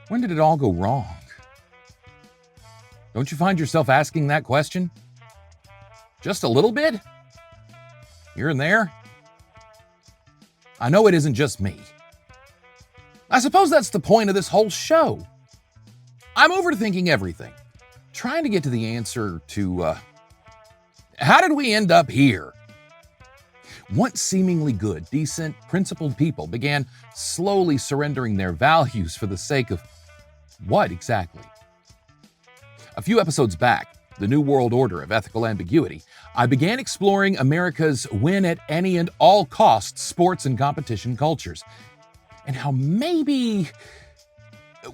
When did it all go wrong? Don't you find yourself asking that question? Just a little bit? Here and there? I know it isn't just me. I suppose that's the point of this whole show. I'm overthinking everything, trying to get to the answer to, how did we end up here? Once seemingly good, decent, principled people began slowly surrendering their values for the sake of what exactly? A few episodes back, The New World Order of Ethical Ambiguity, I began exploring America's win at any and all costs sports and competition cultures, and how maybe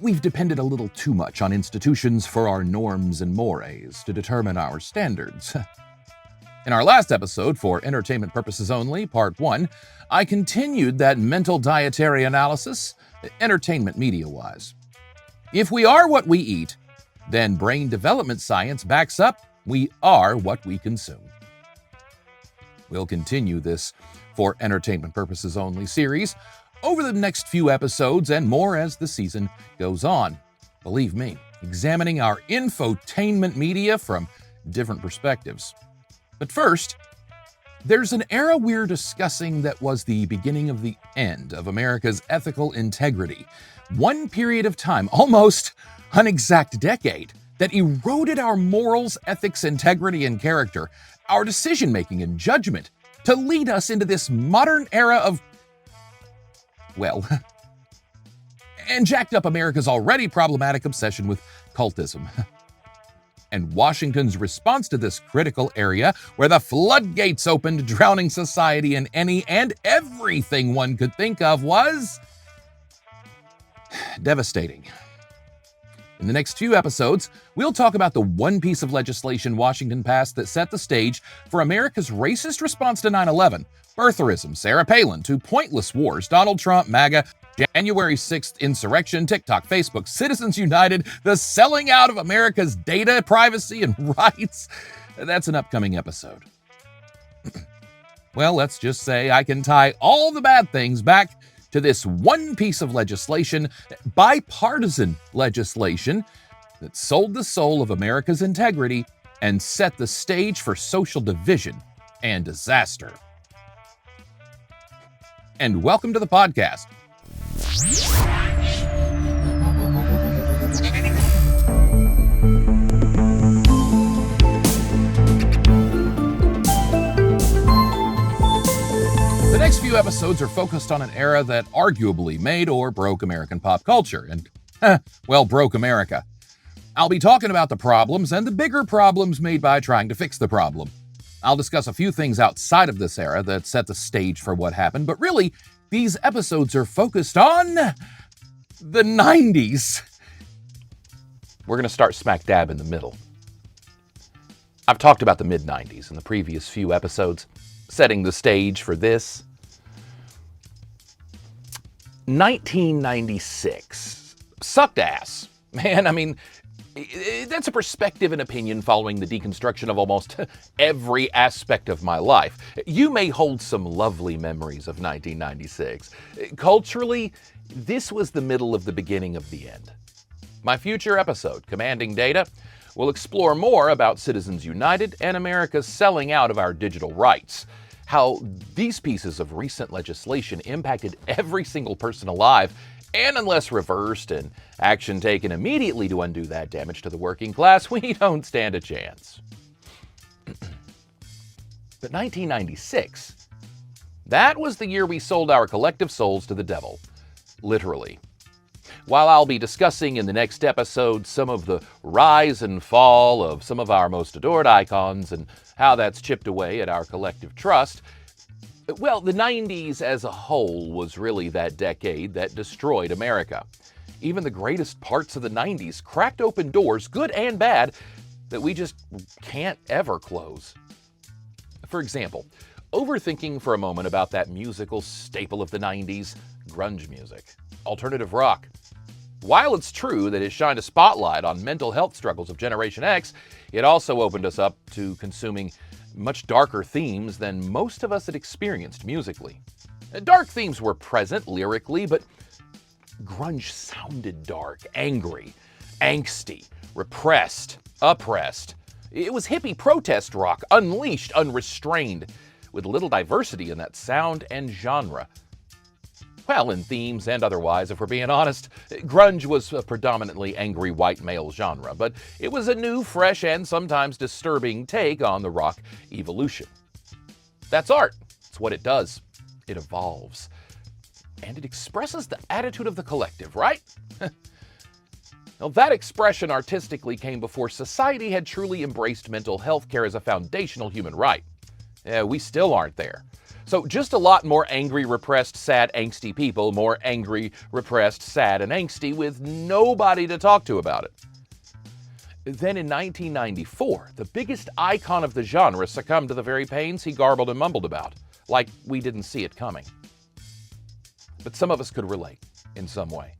we've depended a little too much on institutions for our norms and mores to determine our standards. In our last episode, for entertainment purposes only, Part 1, I continued that mental dietary analysis, entertainment media-wise. If we are what we eat, then brain development science backs up we are what we consume. We'll continue this for entertainment purposes only series over the next few episodes and more as the season goes on. Believe me, examining our infotainment media from different perspectives. But first, there's an era we're discussing that was the beginning of the end of America's ethical integrity. One period of time, almost an exact decade, that eroded our morals, ethics, integrity, and character, our decision-making and judgment, to lead us into this modern era of, well, and jacked up America's already problematic obsession with cultism. And Washington's response to this critical area, where the floodgates opened, drowning society in any and everything one could think of, was devastating. In the next few episodes, we'll talk about the one piece of legislation Washington passed that set the stage for America's racist response to 9/11, birtherism, Sarah Palin, to pointless wars, Donald Trump, MAGA, January 6th insurrection, TikTok, Facebook, Citizens United, the selling out of America's data, privacy, and rights. That's an upcoming episode. Well, let's just say I can tie all the bad things back to this one piece of legislation, bipartisan legislation, that sold the soul of America's integrity and set the stage for social division and disaster. And welcome to the podcast. The next few episodes are focused on an era that arguably made or broke American pop culture and, broke America. I'll be talking about the problems and the bigger problems made by trying to fix the problem. I'll discuss a few things outside of this era that set the stage for what happened, but really, these episodes are focused on the 90s. We're going to start smack dab in the middle. I've talked about the mid-90s in the previous few episodes, setting the stage for this. 1996 sucked ass. Man, I mean, that's a perspective and opinion following the deconstruction of almost every aspect of my life. You may hold some lovely memories of 1996. Culturally, this was the middle of the beginning of the end. My future episode, Commanding Data, will explore more about Citizens United and America's selling out of our digital rights, how these pieces of recent legislation impacted every single person alive, and unless reversed and action taken immediately to undo that damage to the working class, we don't stand a chance. But 1996, that was the year we sold our collective souls to the devil, literally. While I'll be discussing in the next episode some of the rise and fall of some of our most adored icons and how that's chipped away at our collective trust, well, the 90s as a whole was really that decade that destroyed America. Even the greatest parts of the 90s cracked open doors, good and bad, that we just can't ever close. For example, overthinking for a moment about that musical staple of the 90s, grunge music, alternative rock. While it's true that it shined a spotlight on mental health struggles of Generation X, it also opened us up to consuming much darker themes than most of us had experienced musically. Dark themes were present lyrically, but Grunge sounded dark, angry, angsty, repressed, oppressed. It was hippie protest rock, unleashed, unrestrained, with little diversity in that sound and genre. Well, in themes and otherwise, if we're being honest, grunge was a predominantly angry white male genre, but it was a new, fresh, and sometimes disturbing take on the rock evolution. That's art. It's what it does. It evolves. And it expresses the attitude of the collective, right? Now, that expression artistically came before society had truly embraced mental health care as a foundational human right. We still aren't there. So just a lot more angry, repressed, sad, angsty people, more angry, repressed, sad, and angsty with nobody to talk to about it. Then in 1994, the biggest icon of the genre succumbed to the very pains he garbled and mumbled about, like we didn't see it coming. But some of us could relate in some way.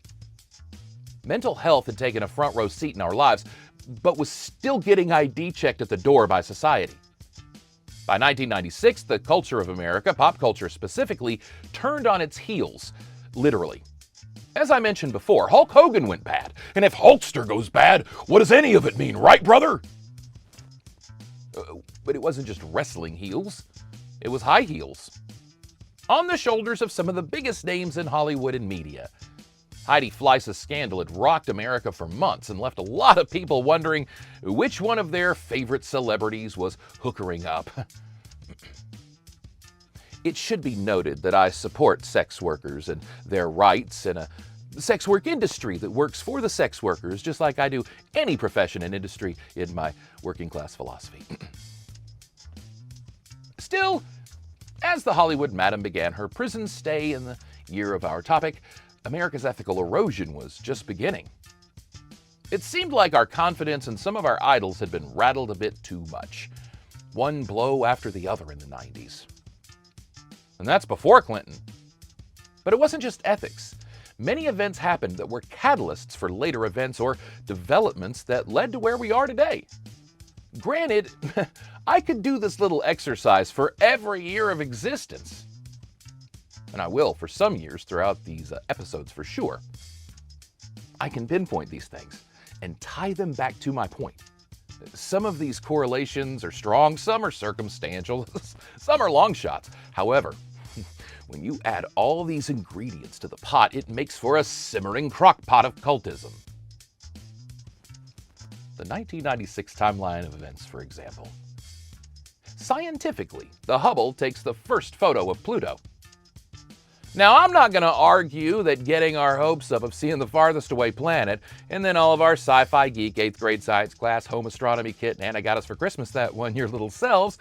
Mental health had taken a front row seat in our lives, but was still getting ID checked at the door by society. By 1996, the culture of America, pop culture specifically, turned on its heels, literally. As I mentioned before, Hulk Hogan went bad, and if Hulkster goes bad, what does any of it mean, right, brother? But it wasn't just wrestling heels, it was high heels. On the shoulders of some of the biggest names in Hollywood and media. Heidi Fleiss's scandal had rocked America for months and left a lot of people wondering which one of their favorite celebrities was hookering up. It should be noted that I support sex workers and their rights and a sex work industry that works for the sex workers, just like I do any profession and industry in my working class philosophy. Still, as the Hollywood madam began her prison stay in the year of our topic, America's ethical erosion was just beginning. It seemed like our confidence in some of our idols had been rattled a bit too much. One blow after the other in the 90s. And that's before Clinton. But it wasn't just ethics. Many events happened that were catalysts for later events or developments that led to where we are today. Granted, I could do this little exercise for every year of existence. And I will for some years throughout these episodes for sure. I can pinpoint these things and tie them back to my point. Some of these correlations are strong, some are circumstantial, some are long shots. However, when you add all these ingredients to the pot, it makes for a simmering crock-pot of cultism. The 1996 timeline of events, for example. Scientifically, the Hubble takes the first photo of Pluto. Now, I'm not going to argue that getting our hopes up of seeing the farthest away planet, and then all of our sci-fi geek 8th grade science class home astronomy kit Nana got us for Christmas that one year little selves,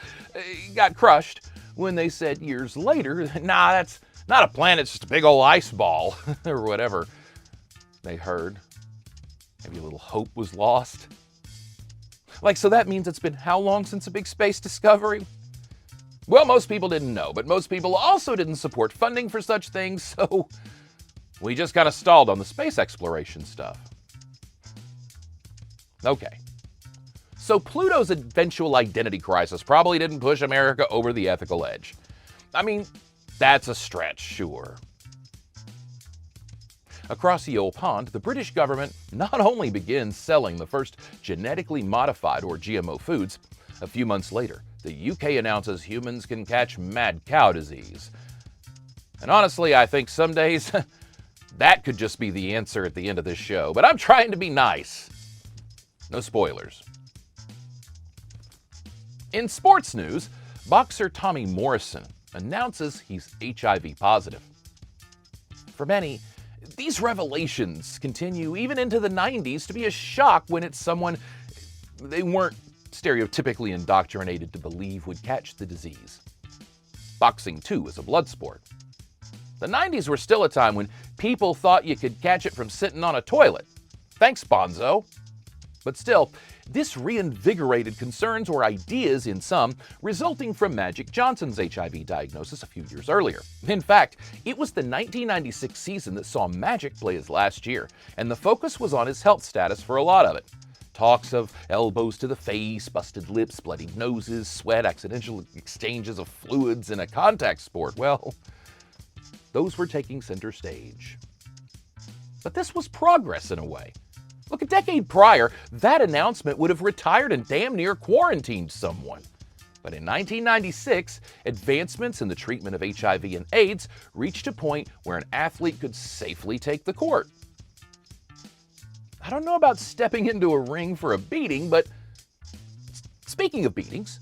got crushed when they said years later, nah, that's not a planet, it's just a big old ice ball, or whatever they heard. Maybe a little hope was lost. Like, so that means it's been how long since a big space discovery? Well, most people didn't know, but most people also didn't support funding for such things, so we just kind of stalled on the space exploration stuff. Okay. So Pluto's eventual identity crisis probably didn't push America over the ethical edge. I mean, that's a stretch, sure. Across the old pond, the British government not only begins selling the first genetically modified or GMO foods, a few months later, the UK announces humans can catch mad cow disease. And honestly, I think some days that could just be the answer at the end of this show, but I'm trying to be nice. No spoilers. In sports news, boxer Tommy Morrison announces he's HIV positive. For many, these revelations continue even into the 90s to be a shock when it's someone they weren't stereotypically indoctrinated to believe would catch the disease. Boxing, too, is a blood sport. The 90s were still a time when people thought you could catch it from sitting on a toilet. Thanks, Bonzo. But still, this reinvigorated concerns or ideas in some, resulting from Magic Johnson's HIV diagnosis a few years earlier. In fact, it was the 1996 season that saw Magic play his last year, and the focus was on his health status for a lot of it. Talks of elbows to the face, busted lips, bloody noses, sweat, accidental exchanges of fluids in a contact sport. Well, those were taking center stage. But this was progress in a way. Look, a decade prior, that announcement would have retired and damn near quarantined someone. But in 1996, advancements in the treatment of HIV and AIDS reached a point where an athlete could safely take the court. I don't know about stepping into a ring for a beating, but speaking of beatings,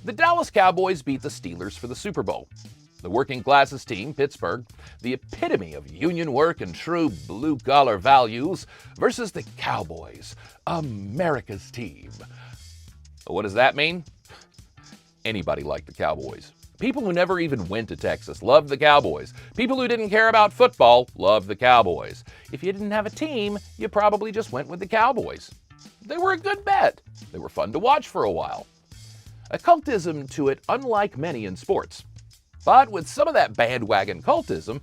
the Dallas Cowboys beat the Steelers for the Super Bowl. The working classes team, Pittsburgh, the epitome of union work and true blue-collar values, versus the Cowboys, America's team. What does that mean? Anybody liked the Cowboys. People who never even went to Texas loved the Cowboys. People who didn't care about football loved the Cowboys. If you didn't have a team, you probably just went with the Cowboys. They were a good bet. They were fun to watch for a while. A cultism to it unlike many in sports. But with some of that bandwagon cultism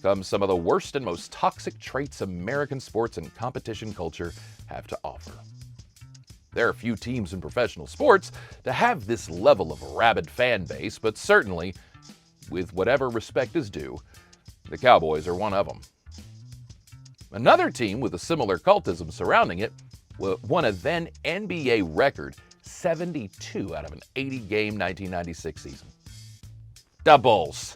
comes some of the worst and most toxic traits American sports and competition culture have to offer. There are few teams in professional sports to have this level of rabid fan base, but certainly, with whatever respect is due, the Cowboys are one of them. Another team with a similar cultism surrounding it won a then NBA record 72 out of an 80-game 1996 season. The Bulls.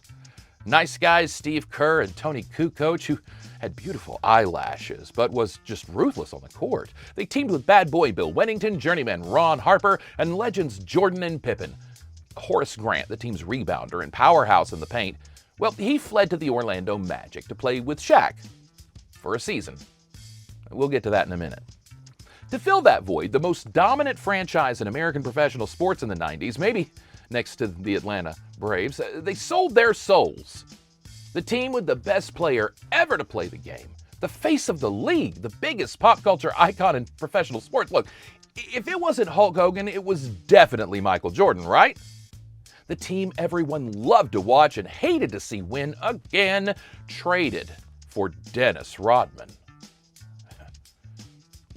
Nice guys Steve Kerr and Tony Kukoc, who had beautiful eyelashes, but was just ruthless on the court. They teamed with bad boy Bill Wennington, journeyman Ron Harper, and legends Jordan and Pippen. Horace Grant, the team's rebounder and powerhouse in the paint, well, he fled to the Orlando Magic to play with Shaq for a season. We'll get to that in a minute. To fill that void, the most dominant franchise in American professional sports in the 90s, maybe next to the Atlanta Braves, they sold their souls. The team with the best player ever to play the game, the face of the league, the biggest pop culture icon in professional sports. Look, if it wasn't Hulk Hogan, it was definitely Michael Jordan, right? The team everyone loved to watch and hated to see win again, traded for Dennis Rodman.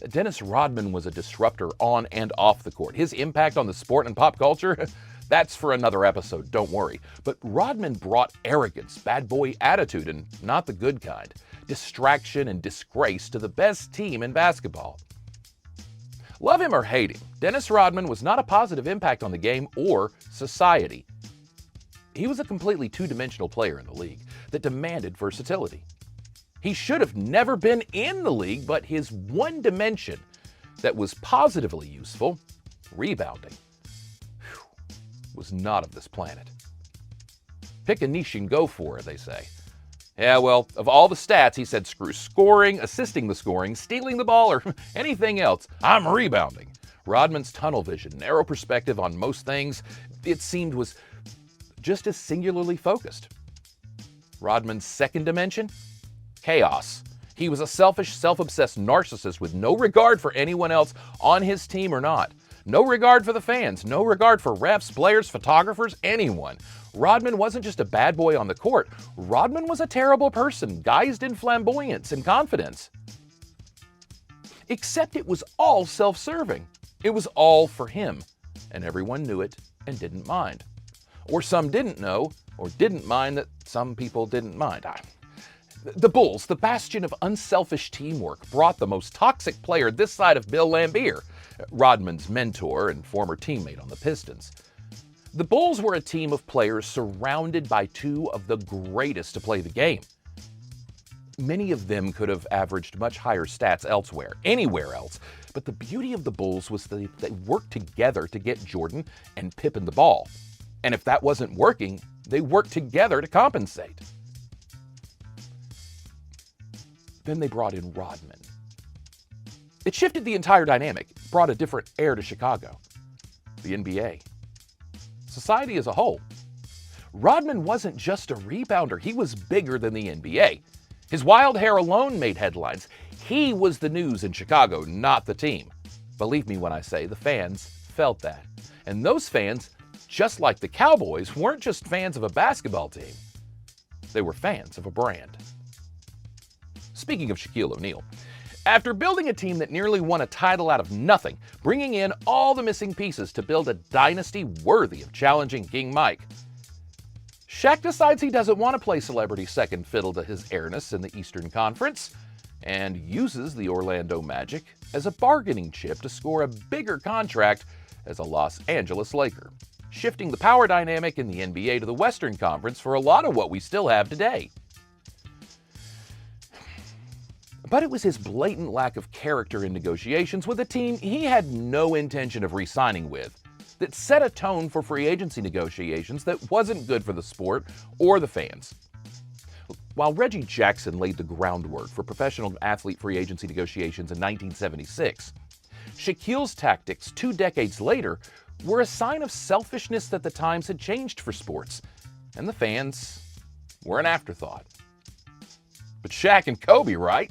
Dennis Rodman was a disruptor on and off the court. His impact on the sport and pop culture, that's for another episode, don't worry. But Rodman brought arrogance, bad boy attitude, and not the good kind, distraction and disgrace to the best team in basketball. Love him or hate him, Dennis Rodman was not a positive impact on the game or society. He was a completely two-dimensional player in the league that demanded versatility. He should have never been in the league, but his one dimension that was positively useful, rebounding, was not of this planet. Pick a niche and go for it, they say. Yeah, well, of all the stats, he said screw scoring, assisting the scoring, stealing the ball, or anything else. I'm rebounding. Rodman's tunnel vision, narrow perspective on most things, it seemed was just as singularly focused. Rodman's second dimension? Chaos. He was a selfish, self-obsessed narcissist with no regard for anyone else on his team or not. No regard for the fans, no regard for refs, players, photographers, anyone. Rodman wasn't just a bad boy on the court. Rodman was a terrible person, guised in flamboyance and confidence. Except it was all self-serving. It was all for him, and everyone knew it and didn't mind. Or some didn't know, or didn't mind that some people didn't mind. The Bulls, the bastion of unselfish teamwork, brought the most toxic player this side of Bill Laimbeer, Rodman's mentor and former teammate on the Pistons. The Bulls were a team of players surrounded by two of the greatest to play the game. Many of them could have averaged much higher stats elsewhere, anywhere else, but the beauty of the Bulls was that they worked together to get Jordan and Pippen the ball. And if that wasn't working, they worked together to compensate. Then they brought in Rodman. It shifted the entire dynamic, brought a different air to Chicago, the NBA, society as a whole. Rodman wasn't just a rebounder, he was bigger than the NBA. His wild hair alone made headlines. He was the news in Chicago, not the team. Believe me when I say the fans felt that. And those fans, just like the Cowboys, weren't just fans of a basketball team. They were fans of a brand. Speaking of Shaquille O'Neal, after building a team that nearly won a title out of nothing, bringing in all the missing pieces to build a dynasty worthy of challenging King Mike, Shaq decides he doesn't want to play celebrity second fiddle to his airness in the Eastern Conference and uses the Orlando Magic as a bargaining chip to score a bigger contract as a Los Angeles Laker, shifting the power dynamic in the NBA to the Western Conference for a lot of what we still have today. But it was his blatant lack of character in negotiations with a team he had no intention of re-signing with that set a tone for free agency negotiations that wasn't good for the sport or the fans. While Reggie Jackson laid the groundwork for professional athlete free agency negotiations in 1976, Shaquille's tactics 2 decades later were a sign of selfishness that the times had changed for sports, and the fans were an afterthought. But Shaq and Kobe, right?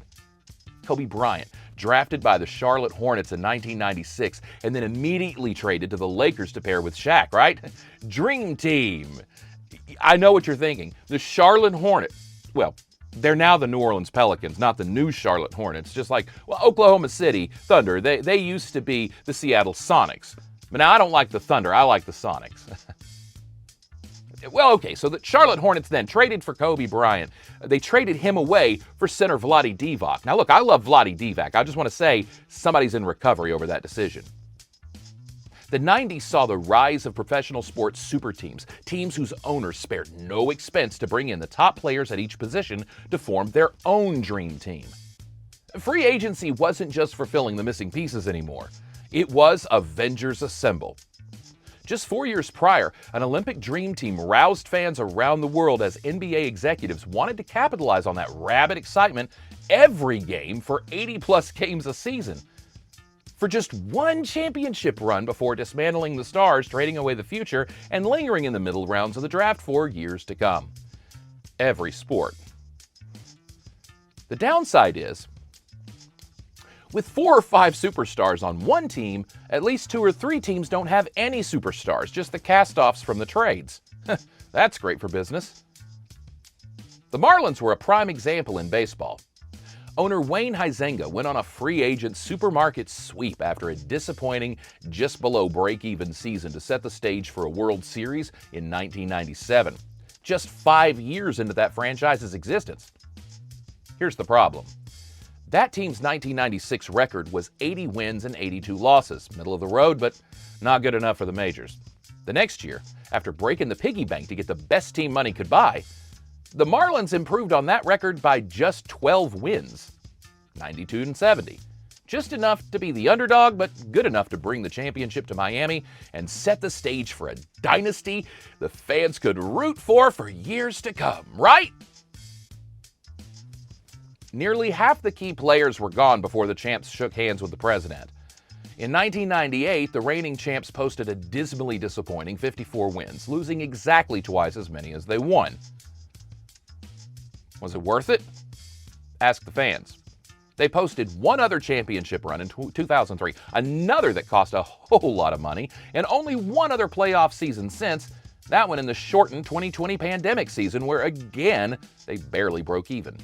Kobe Bryant, drafted by the Charlotte Hornets in 1996 and then immediately traded to the Lakers to pair with Shaq, right? Dream team. I know what you're thinking. The Charlotte Hornets, well, they're now the New Orleans Pelicans, not the new Charlotte Hornets, just like Oklahoma City Thunder. They used to be the Seattle Sonics. But now I don't like the Thunder, I like the Sonics. Well, okay, so the Charlotte Hornets then traded for Kobe Bryant. They traded him away for center Vlade Divac. Now look, I love Vlade Divac. I just want to say somebody's in recovery over that decision. The 90s saw the rise of professional sports super teams, teams whose owners spared no expense to bring in the top players at each position to form their own dream team. Free agency wasn't just fulfilling the missing pieces anymore. It was Avengers Assemble. Just 4 years prior, an Olympic dream team roused fans around the world as NBA executives wanted to capitalize on that rabid excitement every game for 80-plus games a season. For just one championship run before dismantling the stars, trading away the future, and lingering in the middle rounds of the draft for years to come. Every sport. The downside is, with 4 or 5 superstars on one team, at least 2 or 3 teams don't have any superstars, just the cast-offs from the trades. That's great for business. The Marlins were a prime example in baseball. Owner Wayne Huizenga went on a free agent supermarket sweep after a disappointing, just below break-even season to set the stage for a World Series in 1997, just 5 years into that franchise's existence. Here's the problem. That team's 1996 record was 80 wins and 82 losses. Middle of the road, but not good enough for the majors. The next year, after breaking the piggy bank to get the best team money could buy, the Marlins improved on that record by just 12 wins, 92 and 70. Just enough to be the underdog, but good enough to bring the championship to Miami and set the stage for a dynasty the fans could root for years to come, right? Nearly half the key players were gone before the champs shook hands with the president. In 1998, the reigning champs posted a dismally disappointing 54 wins, losing exactly twice as many as they won. Was it worth it? Ask the fans. They posted one other championship run in 2003, another that cost a whole lot of money, and only one other playoff season since, that one in the shortened 2020 pandemic season where, again, they barely broke even.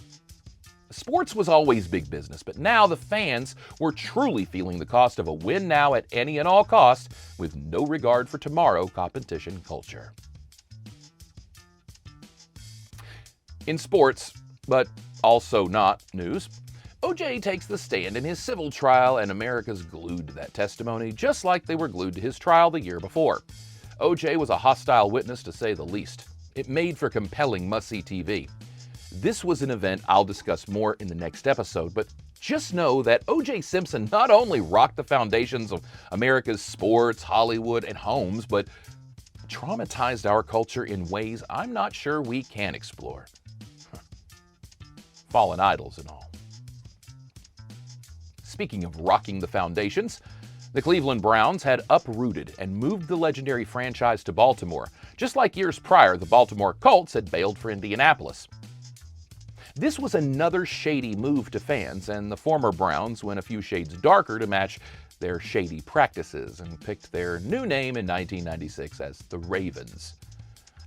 Sports was always big business, but now the fans were truly feeling the cost of a win now at any and all costs, with no regard for tomorrow competition culture. In sports, but also not news, OJ takes the stand in his civil trial, and America's glued to that testimony, just like they were glued to his trial the year before. OJ was a hostile witness, to say the least. It made for compelling must-see TV. This was an event I'll discuss more in the next episode, but just know that O.J. Simpson not only rocked the foundations of America's sports, Hollywood, and homes, but traumatized our culture in ways I'm not sure we can explore. Fallen idols and all. Speaking of rocking the foundations, the Cleveland Browns had uprooted and moved the legendary franchise to Baltimore, just like years prior the Baltimore Colts had bailed for Indianapolis. This was another shady move to fans, and the former Browns went a few shades darker to match their shady practices and picked their new name in 1996 as the Ravens.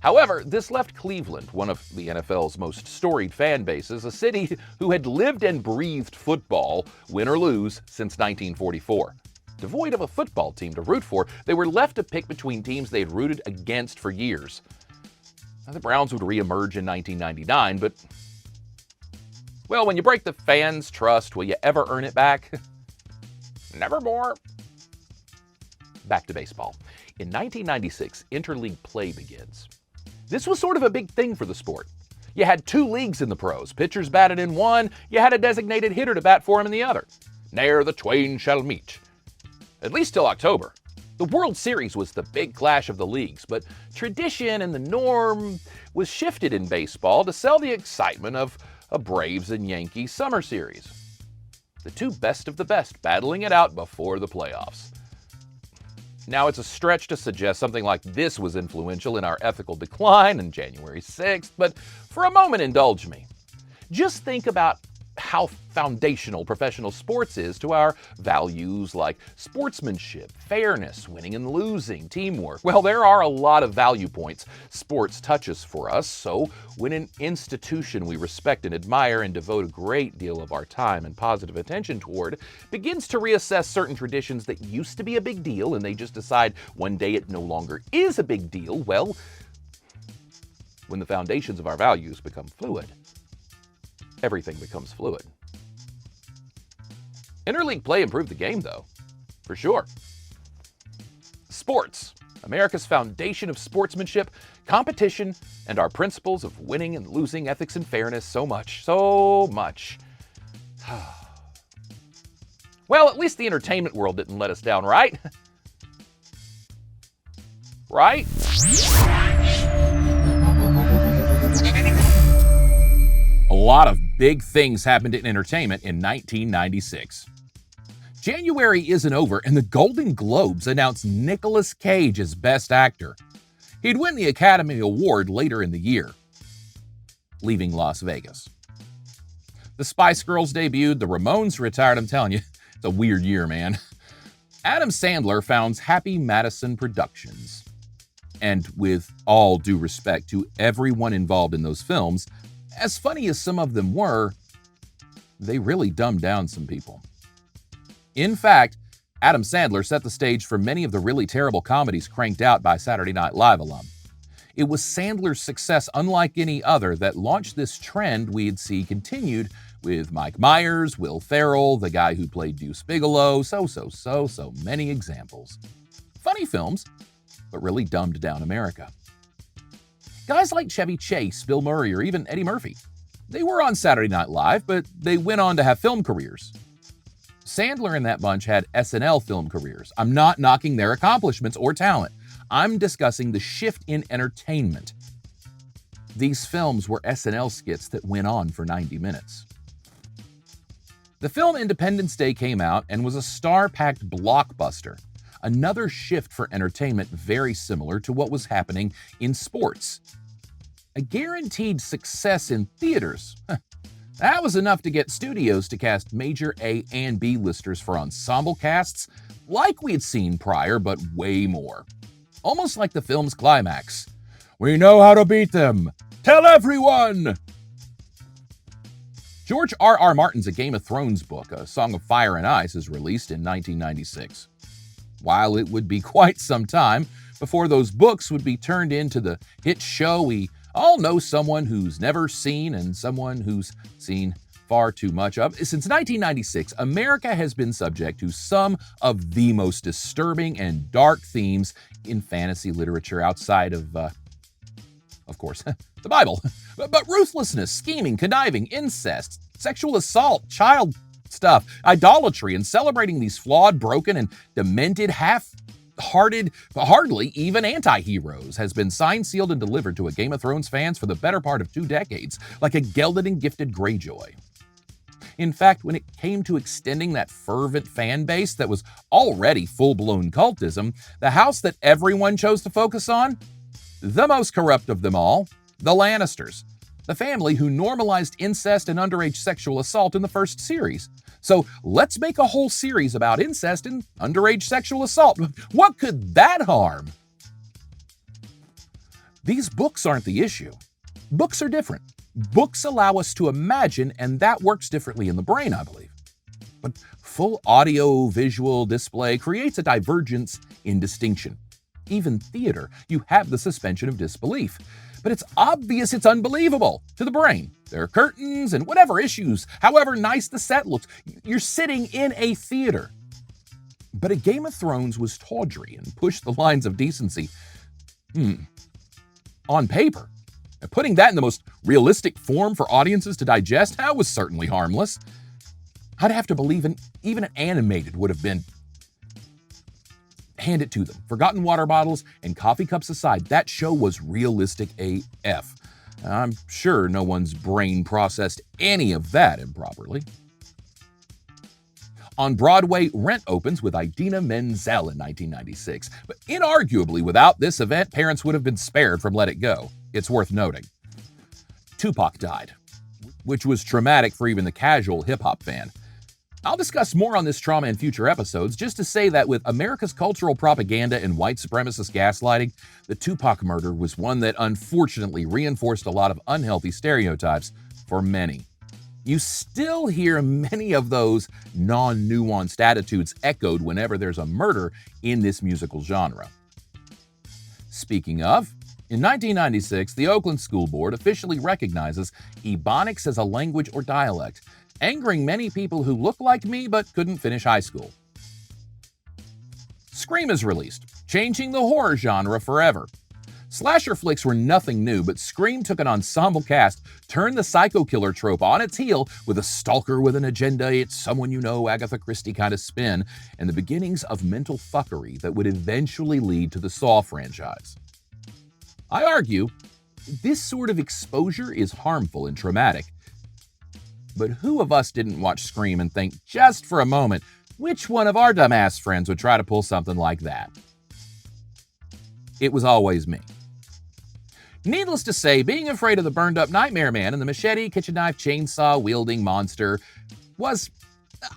However, this left Cleveland, one of the NFL's most storied fan bases, a city who had lived and breathed football, win or lose, since 1944. Devoid of a football team to root for, they were left to pick between teams they had rooted against for years. The Browns would reemerge in 1999, but, well, when you break the fans' trust, will you ever earn it back? Nevermore. Back to baseball. In 1996, interleague play begins. This was sort of a big thing for the sport. You had 2 leagues in the pros. Pitchers batted in one, you had a designated hitter to bat for him in the other. Ne'er the twain shall meet. At least till October. The World Series was the big clash of the leagues, but tradition and the norm was shifted in baseball to sell the excitement of a Braves and Yankees summer series. The 2 best of the best battling it out before the playoffs. Now, it's a stretch to suggest something like this was influential in our ethical decline on January 6th, but for a moment, indulge me. Just think about how foundational professional sports is to our values like sportsmanship, fairness, winning and losing, teamwork. Well, there are a lot of value points sports touches for us, so when an institution we respect and admire and devote a great deal of our time and positive attention toward begins to reassess certain traditions that used to be a big deal and they just decide one day it no longer is a big deal, well, when the foundations of our values become fluid, everything becomes fluid. Interleague play improved the game, though, for sure. Sports, America's foundation of sportsmanship, competition, and our principles of winning and losing, ethics and fairness, so much. Well, at least the entertainment world didn't let us down, right? Right? A lot of big things happened in entertainment in 1996. January isn't over, and the Golden Globes announced Nicolas Cage as Best Actor. He'd win the Academy Award later in the year, leaving Las Vegas. The Spice Girls debuted, the Ramones retired. I'm telling you, it's a weird year, man. Adam Sandler founds Happy Madison Productions. And with all due respect to everyone involved in those films, as funny as some of them were, they really dumbed down some people. In fact, Adam Sandler set the stage for many of the really terrible comedies cranked out by Saturday Night Live alum. It was Sandler's success, unlike any other, that launched this trend we'd see continued with Mike Myers, Will Ferrell, the guy who played Deuce Bigelow, so many examples. Funny films, but really dumbed down America. Guys like Chevy Chase, Bill Murray, or even Eddie Murphy. They were on Saturday Night Live, but they went on to have film careers. Sandler and that bunch had SNL film careers. I'm not knocking their accomplishments or talent. I'm discussing the shift in entertainment. These films were SNL skits that went on for 90 minutes. The film Independence Day came out and was a star-packed blockbuster. Another shift for entertainment very similar to what was happening in sports. A guaranteed success in theaters. That was enough to get studios to cast major A and B listers for ensemble casts, like we had seen prior, but way more. Almost like the film's climax. We know how to beat them! Tell everyone! George R.R. Martin's A Game of Thrones book, A Song of Fire and Ice, is released in 1996. While it would be quite some time before those books would be turned into the hit show we all know someone who's never seen and someone who's seen far too much of. Since 1996, America has been subject to some of the most disturbing and dark themes in fantasy literature outside of course, the Bible. But ruthlessness, scheming, conniving, incest, sexual assault, child stuff, idolatry, and celebrating these flawed, broken, and demented, half-hearted, hardly even anti-heroes has been signed, sealed, and delivered to a Game of Thrones fans for the better part of 2 decades, like a gelded and gifted Greyjoy. In fact, when it came to extending that fervent fan base that was already full-blown cultism, the house that everyone chose to focus on? The most corrupt of them all, the Lannisters. The family who normalized incest and underage sexual assault in the first series. So let's make a whole series about incest and underage sexual assault. What could that harm? These books aren't the issue. Books are different. Books allow us to imagine, and that works differently in the brain, I believe. But full audio-visual display creates a divergence in distinction. Even theater, you have the suspension of disbelief. but it's obvious it's unbelievable to the brain. There are curtains and whatever issues, however nice the set looks. You're sitting in a theater. But A Game of Thrones was tawdry and pushed the lines of decency. On paper. Putting that in the most realistic form for audiences to digest, that was certainly harmless. I'd have to believe even an animated would have been. Hand it to them. Forgotten water bottles and coffee cups aside, that show was realistic AF. I'm sure no one's brain processed any of that improperly. On Broadway, Rent opens with Idina Menzel in 1996, but inarguably without this event, parents would have been spared from Let It Go. It's worth noting. Tupac died, which was traumatic for even the casual hip-hop fan. I'll discuss more on this trauma in future episodes, just to say that with America's cultural propaganda and white supremacist gaslighting, the Tupac murder was one that unfortunately reinforced a lot of unhealthy stereotypes for many. You still hear many of those non-nuanced attitudes echoed whenever there's a murder in this musical genre. Speaking of, in 1996, the Oakland School Board officially recognizes Ebonics as a language or dialect, angering many people who look like me but couldn't finish high school. Scream is released, changing the horror genre forever. Slasher flicks were nothing new, but Scream took an ensemble cast, turned the psycho killer trope on its heel with a stalker with an agenda, it's someone you know, Agatha Christie kind of spin, and the beginnings of mental fuckery that would eventually lead to the Saw franchise. I argue, this sort of exposure is harmful and traumatic. But who of us didn't watch Scream and think just for a moment, which one of our dumbass friends would try to pull something like that? It was always me. Needless to say, being afraid of the burned-up Nightmare Man and the machete, kitchen knife, chainsaw-wielding monster was,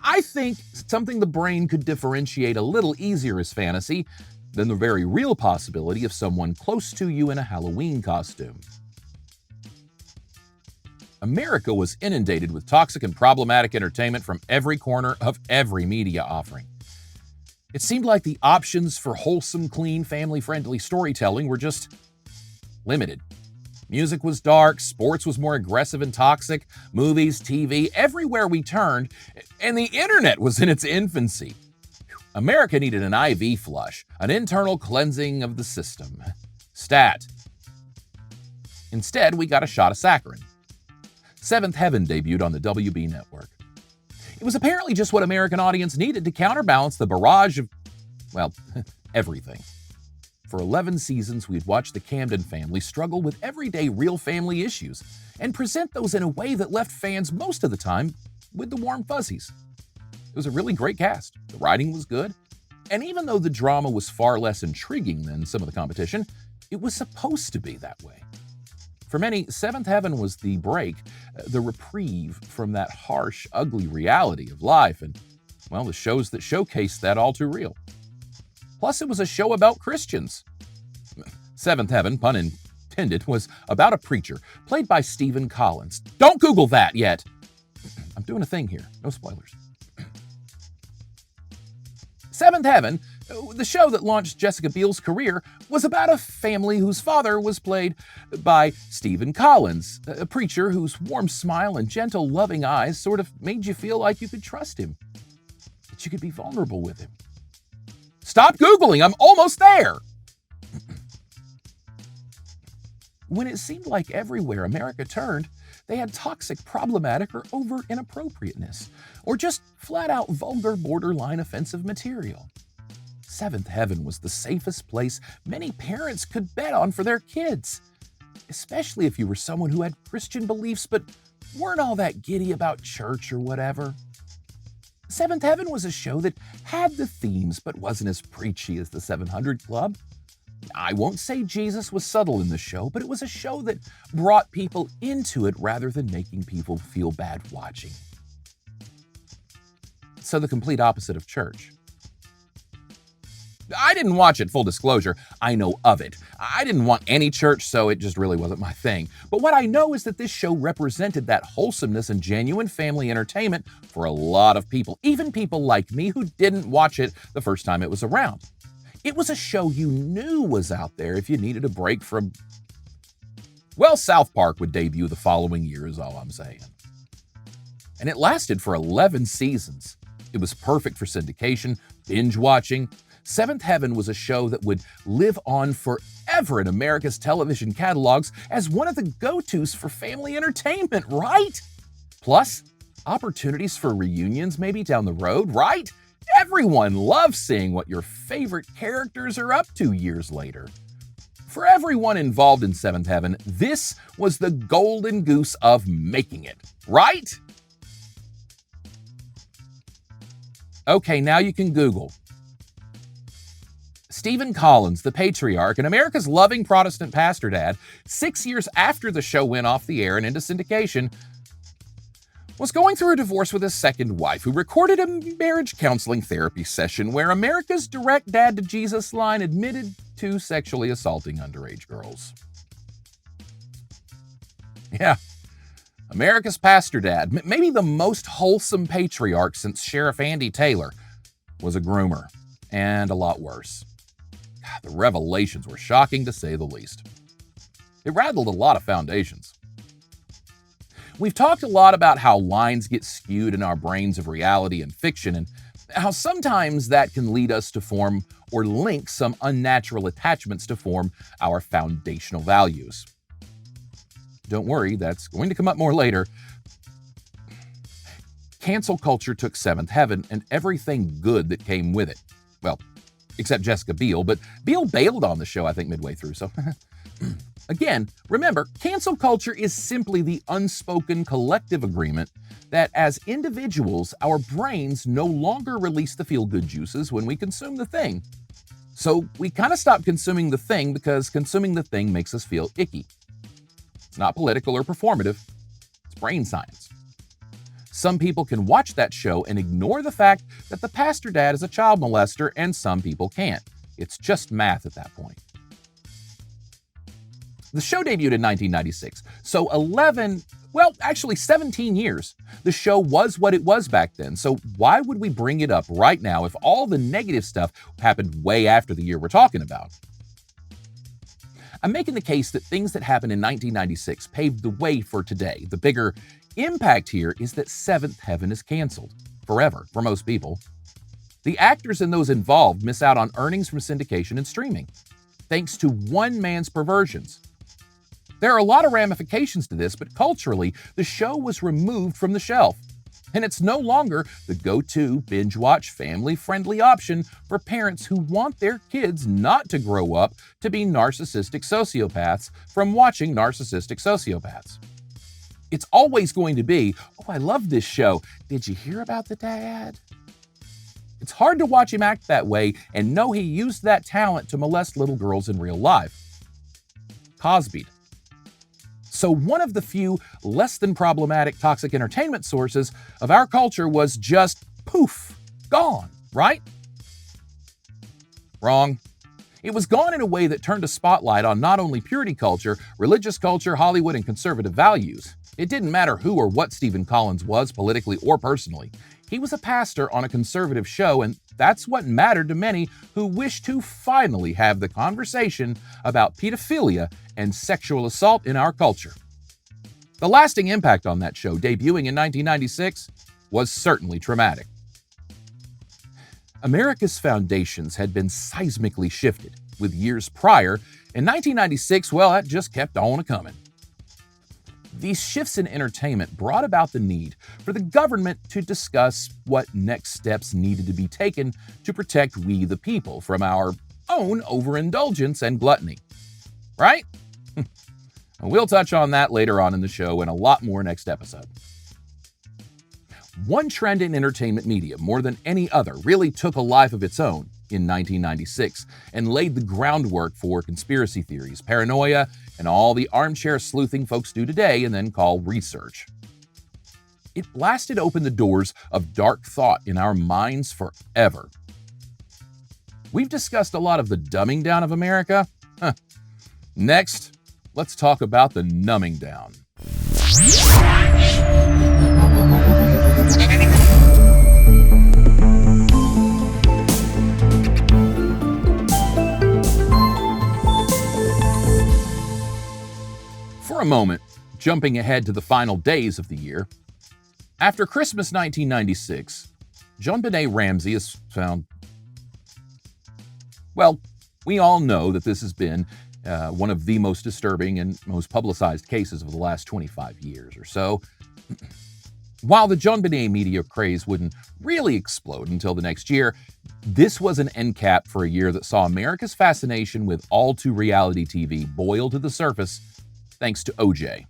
I think, something the brain could differentiate a little easier as fantasy than the very real possibility of someone close to you in a Halloween costume. America was inundated with toxic and problematic entertainment from every corner of every media offering. It seemed like the options for wholesome, clean, family-friendly storytelling were just limited. Music was dark, sports was more aggressive and toxic, movies, TV, everywhere we turned, and the internet was in its infancy. America needed an IV flush, an internal cleansing of the system. Stat. Instead, we got a shot of saccharin. Seventh Heaven debuted on the WB network. It was apparently just what American audience needed to counterbalance the barrage of, well, everything. For 11 seasons, we'd watched the Camden family struggle with everyday real family issues and present those in a way that left fans most of the time with the warm fuzzies. It was a really great cast. The writing was good. And even though the drama was far less intriguing than some of the competition, it was supposed to be that way. For many, Seventh Heaven was the break, the reprieve from that harsh, ugly reality of life and, well, the shows that showcased that all too real. Plus, it was a show about Christians. Seventh Heaven, pun intended, was about a preacher, played by Stephen Collins. Don't Google that yet! I'm doing a thing here, no spoilers. Seventh Heaven, the show that launched Jessica Biel's career, was about a family whose father was played by Stephen Collins, a preacher whose warm smile and gentle, loving eyes sort of made you feel like you could trust him, that you could be vulnerable with him. Stop Googling, I'm almost there! When it seemed like everywhere America turned, they had toxic, problematic, or overt inappropriateness, or just flat-out vulgar, borderline offensive material. Seventh Heaven was the safest place many parents could bet on for their kids, especially if you were someone who had Christian beliefs but weren't all that giddy about church or whatever. Seventh Heaven was a show that had the themes but wasn't as preachy as the 700 Club. I won't say Jesus was subtle in the show, but it was a show that brought people into it rather than making people feel bad watching. So the complete opposite of church. I didn't watch it, full disclosure. I know of it. I didn't want any church, so it just really wasn't my thing. But what I know is that this show represented that wholesomeness and genuine family entertainment for a lot of people, even people like me who didn't watch it the first time it was around. It was a show you knew was out there if you needed a break from Well, South Park would debut the following year is all I'm saying. And it lasted for 11 seasons. It was perfect for syndication, binge watching. Seventh Heaven was a show that would live on forever in America's television catalogs as one of the go-tos for family entertainment, right? Plus, opportunities for reunions maybe down the road, right? Everyone loves seeing what your favorite characters are up to years later. For everyone involved in Seventh Heaven, this was the golden goose of making it, right? Okay, now you can Google. Stephen Collins, the patriarch and America's loving Protestant pastor dad, 6 years after the show went off the air and into syndication, was going through a divorce with his second wife, who recorded a marriage counseling therapy session where America's direct dad to Jesus line admitted to sexually assaulting underage girls. Yeah, America's pastor dad, maybe the most wholesome patriarch since Sheriff Andy Taylor, was a groomer, and a lot worse. The revelations were shocking to say the least. It rattled a lot of foundations. We've talked a lot about how lines get skewed in our brains of reality and fiction, and how sometimes that can lead us to form or link some unnatural attachments to form our foundational values. Don't worry, that's going to come up more later. Cancel culture took Seventh Heaven and everything good that came with it. Well, except Jessica Biel, but Biel bailed on the show, I think, midway through, so... Again, remember, cancel culture is simply the unspoken collective agreement that as individuals, our brains no longer release the feel-good juices when we consume the thing. So we kind of stop consuming the thing because consuming the thing makes us feel icky. It's not political or performative. It's brain science. Some people can watch that show and ignore the fact that the pastor dad is a child molester, and some people can't. It's just math at that point. The show debuted in 1996, so 17 years. The show was what it was back then, so why would we bring it up right now if all the negative stuff happened way after the year we're talking about? I'm making the case that things that happened in 1996 paved the way for today. The bigger impact here is that Seventh Heaven is canceled forever for most people. The actors and those involved miss out on earnings from syndication and streaming, thanks to one man's perversions. There are a lot of ramifications to this, but culturally, the show was removed from the shelf, and it's no longer the go-to binge-watch family-friendly option for parents who want their kids not to grow up to be narcissistic sociopaths from watching narcissistic sociopaths. It's always going to be, oh, I love this show. Did you hear about the dad? It's hard to watch him act that way and know he used that talent to molest little girls in real life. Cosby'd. So one of the few less than problematic toxic entertainment sources of our culture was just poof, gone, right? Wrong. It was gone in a way that turned a spotlight on not only purity culture, religious culture, Hollywood, and conservative values. It didn't matter who or what Stephen Collins was, politically or personally. He was a pastor on a conservative show, and that's what mattered to many who wished to finally have the conversation about pedophilia and sexual assault in our culture. The lasting impact on that show, debuting in 1996, was certainly traumatic. America's foundations had been seismically shifted, with years prior. In 1996, well, that just kept on a-coming. These shifts in entertainment brought about the need for the government to discuss what next steps needed to be taken to protect we the people from our own overindulgence and gluttony. Right? We'll touch on that later on in the show and a lot more next episode. One trend in entertainment media, more than any other, really took a life of its own in 1996 and laid the groundwork for conspiracy theories, paranoia, and all the armchair sleuthing folks do today and then call research. It blasted open the doors of dark thought in our minds forever. We've discussed a lot of the dumbing down of America. Next, let's talk about the numbing down. moment, jumping ahead to the final days of the year. After Christmas 1996, JonBenet Ramsey is found. Well, we all know that this has been one of the most disturbing and most publicized cases of the last 25 years or so. While the JonBenet media craze wouldn't really explode until the next year, this was an end cap for a year that saw America's fascination with all-too-reality TV boil to the surface thanks to OJ.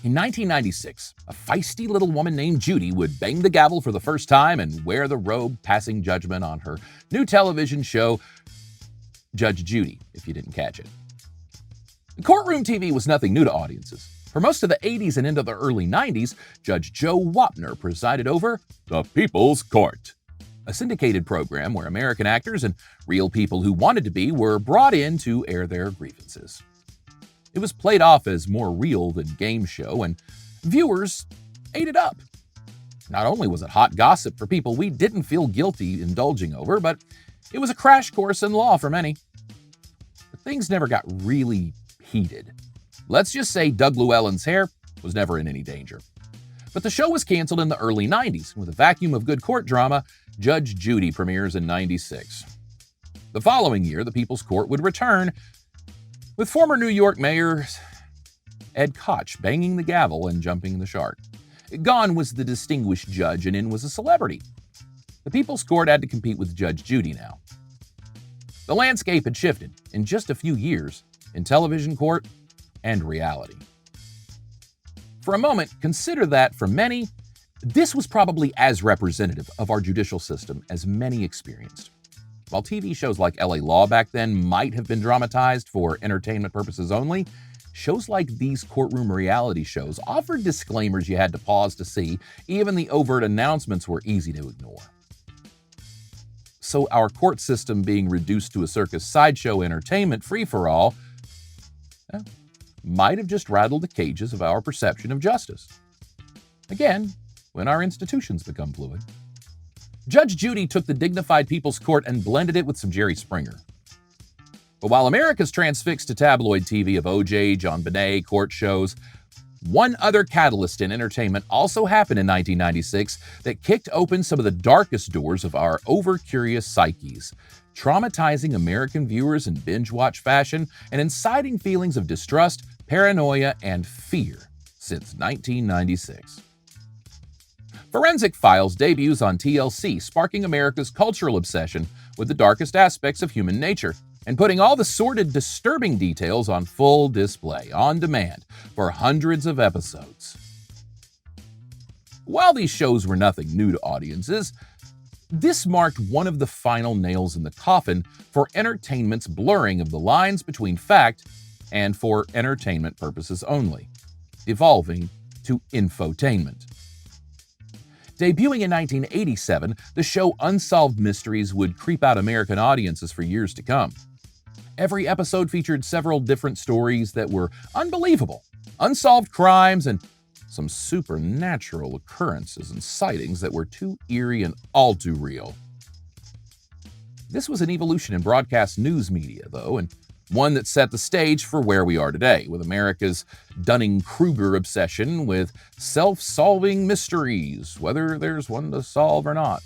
In 1996, a feisty little woman named Judy would bang the gavel for the first time and wear the robe, passing judgment on her new television show, Judge Judy, if you didn't catch it. Courtroom TV was nothing new to audiences. For most of the 80s and into the early 90s, Judge Joe Wapner presided over The People's Court, a syndicated program where American actors and real people who wanted to be were brought in to air their grievances. It was played off as more real than game show, and viewers ate it up. Not only was it hot gossip for people we didn't feel guilty indulging over, but it was a crash course in law for many. But things never got really heated. Let's just say Doug Llewellyn's hair was never in any danger. But the show was canceled in the early 90s. With a vacuum of good court drama, Judge Judy premieres in 96. The following year, the People's Court would return, with former New York Mayor Ed Koch banging the gavel and jumping the shark. Gone was the distinguished judge, and in was a celebrity. The People's Court had to compete with Judge Judy now. The landscape had shifted in just a few years in television court and reality. For a moment, consider that for many, this was probably as representative of our judicial system as many experienced. While TV shows like LA Law back then might have been dramatized for entertainment purposes only, shows like these courtroom reality shows offered disclaimers you had to pause to see. Even the overt announcements were easy to ignore. So our court system being reduced to a circus sideshow entertainment free-for-all might have just rattled the cages of our perception of justice. Again, when our institutions become fluid. Judge Judy took the dignified People's Court and blended it with some Jerry Springer. But while America's transfixed to tabloid TV of OJ, JonBenet, court shows, one other catalyst in entertainment also happened in 1996 that kicked open some of the darkest doors of our over-curious psyches, traumatizing American viewers in binge-watch fashion and inciting feelings of distrust, paranoia, and fear since 1996. Forensic Files debuts on TLC, sparking America's cultural obsession with the darkest aspects of human nature and putting all the sordid, disturbing details on full display, on demand, for hundreds of episodes. While these shows were nothing new to audiences, this marked one of the final nails in the coffin for entertainment's blurring of the lines between fact and for entertainment purposes only, evolving to infotainment. Debuting in 1987, the show Unsolved Mysteries would creep out American audiences for years to come. Every episode featured several different stories that were unbelievable, unsolved crimes, and some supernatural occurrences and sightings that were too eerie and all too real. This was an evolution in broadcast news media, though, and one that set the stage for where we are today, with America's Dunning-Kruger obsession with self-solving mysteries, whether there's one to solve or not.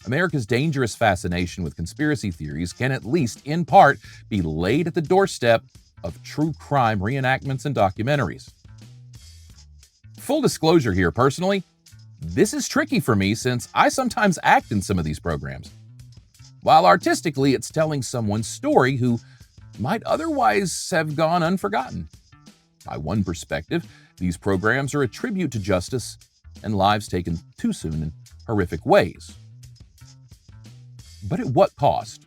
America's dangerous fascination with conspiracy theories can, at least in part, be laid at the doorstep of true crime reenactments and documentaries. Full disclosure here, personally, this is tricky for me since I sometimes act in some of these programs. While artistically it's telling someone's story who might otherwise have gone unforgotten. By one perspective, these programs are a tribute to justice and lives taken too soon in horrific ways. But at what cost?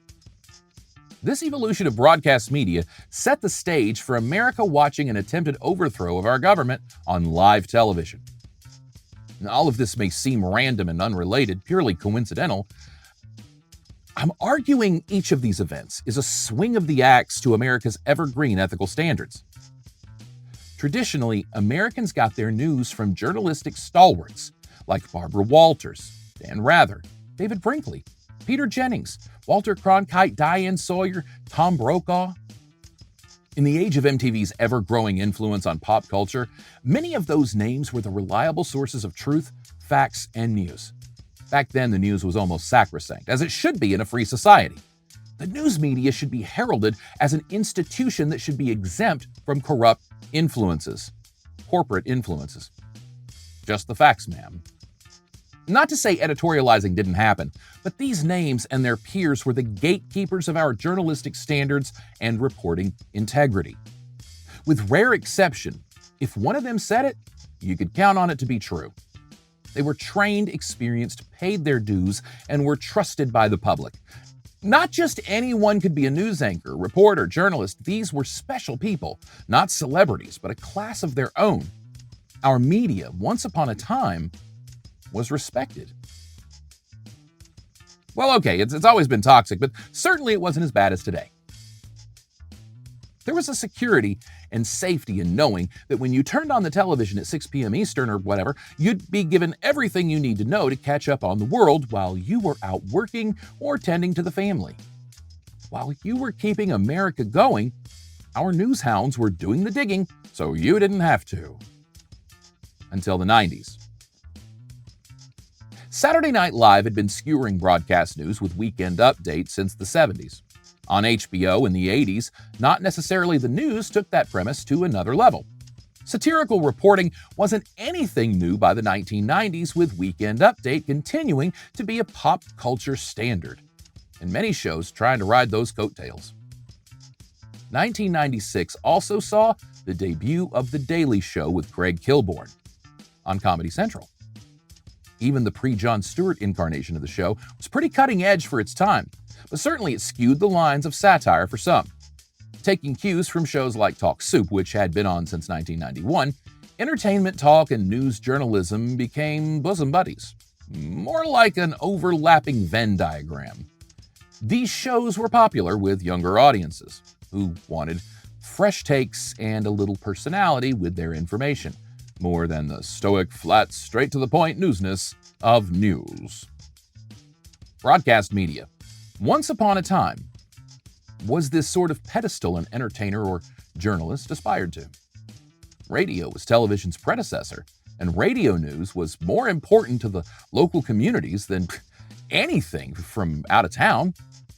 This evolution of broadcast media set the stage for America watching an attempted overthrow of our government on live television. Now, all of this may seem random and unrelated, purely coincidental. I'm arguing each of these events is a swing of the axe to America's evergreen ethical standards. Traditionally, Americans got their news from journalistic stalwarts like Barbara Walters, Dan Rather, David Brinkley, Peter Jennings, Walter Cronkite, Diane Sawyer, Tom Brokaw. In the age of MTV's ever-growing influence on pop culture, many of those names were the reliable sources of truth, facts, and news. Back then, the news was almost sacrosanct, as it should be in a free society. The news media should be heralded as an institution that should be exempt from corrupt influences, corporate influences. Just the facts, ma'am. Not to say editorializing didn't happen, but these names and their peers were the gatekeepers of our journalistic standards and reporting integrity. With rare exception, if one of them said it, you could count on it to be true. They were trained, experienced, paid their dues, and were trusted by the public. Not just anyone could be a news anchor, reporter, journalist. These were special people, not celebrities, but a class of their own. Our media, once upon a time, was respected. Well, okay, it's always been toxic, but certainly it wasn't as bad as today. There was a security and safety in knowing that when you turned on the television at 6 p.m. Eastern or whatever, you'd be given everything you need to know to catch up on the world while you were out working or tending to the family. While you were keeping America going, our news hounds were doing the digging, so you didn't have to. Until the 90s. Saturday Night Live had been skewering broadcast news with weekend updates since the 70s. On HBO in the 80s, not necessarily the news took that premise to another level. Satirical reporting wasn't anything new by the 1990s, with Weekend Update continuing to be a pop culture standard, and many shows trying to ride those coattails. 1996 also saw the debut of The Daily Show with Craig Kilborn on Comedy Central. Even the pre-Jon Stewart incarnation of the show was pretty cutting edge for its time, but certainly it skewed the lines of satire for some. Taking cues from shows like Talk Soup, which had been on since 1991, entertainment talk and news journalism became bosom buddies, more like an overlapping Venn diagram. These shows were popular with younger audiences, who wanted fresh takes and a little personality with their information, more than the stoic, flat, straight-to-the-point newsness of news. Broadcast media, once upon a time, was this sort of pedestal an entertainer or journalist aspired to. Radio was television's predecessor, and radio news was more important to the local communities than anything from out of town.